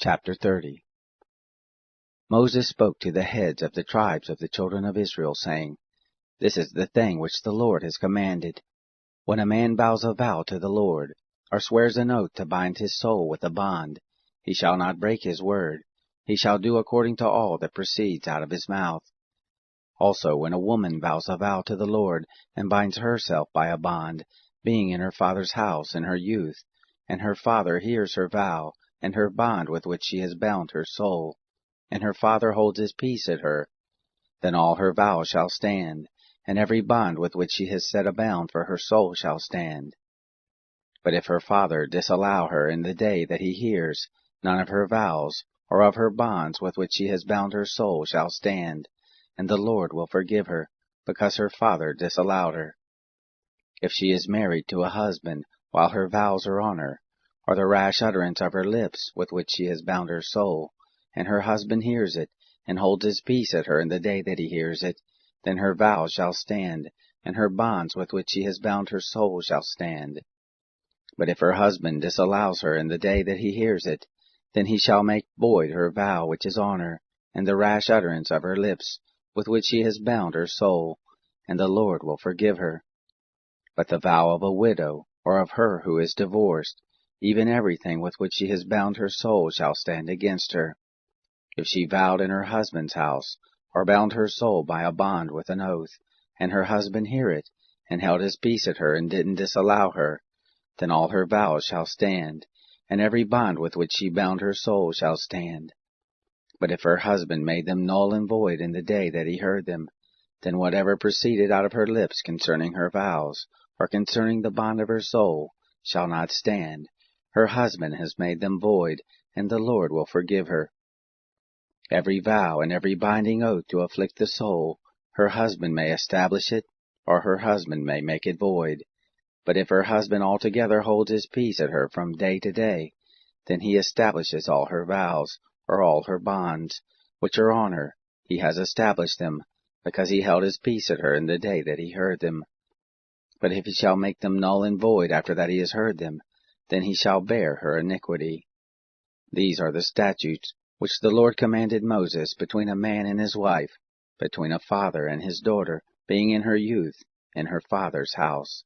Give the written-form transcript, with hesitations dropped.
Chapter 30. Moses spoke to the heads of the tribes of the children of Israel, saying, This is the thing which the Lord has commanded. When a man vows a vow to the Lord, or swears an oath to bind his soul with a bond, he shall not break his word. He shall do according to all that proceeds out of his mouth. Also, when a woman vows a vow to the Lord, and binds herself by a bond, being in her father's house in her youth, and her father hears her vow, and her bond with which she has bound her soul, and her father holds his peace at her, then all her vows shall stand, and every bond with which she has set a bound for her soul shall stand. But if her father disallow her in the day that he hears, none of her vows, or of her bonds with which she has bound her soul shall stand, and the Lord will forgive her, because her father disallowed her. If she is married to a husband while her vows are on her, or the rash utterance of her lips with which she has bound her soul, and her husband hears it, and holds his peace at her in the day that he hears it, then her vows shall stand, and her bonds with which she has bound her soul shall stand. But if her husband disallows her in the day that he hears it, then he shall make void her vow which is on her, and the rash utterance of her lips, with which she has bound her soul, and the Lord will forgive her. But the vow of a widow, or of her who is divorced, even everything with which she has bound her soul shall stand against her. If she vowed in her husband's house, or bound her soul by a bond with an oath, and her husband hear it, and held his peace at her, and didn't disallow her, then all her vows shall stand, and every bond with which she bound her soul shall stand. But if her husband made them null and void in the day that he heard them, then whatever proceeded out of her lips concerning her vows, or concerning the bond of her soul, shall not stand. Her husband has made them void, and the Lord will forgive her. Every vow and every binding oath to afflict the soul, her husband may establish it, or her husband may make it void. But if her husband altogether holds his peace at her from day to day, then he establishes all her vows, or all her bonds, which are on her. He has established them, because he held his peace at her in the day that he heard them. But if he shall make them null and void after that he has heard them, then he shall bear her iniquity. These are the statutes which the Lord commanded Moses between a man and his wife, between a father and his daughter, being in her youth, in her father's house.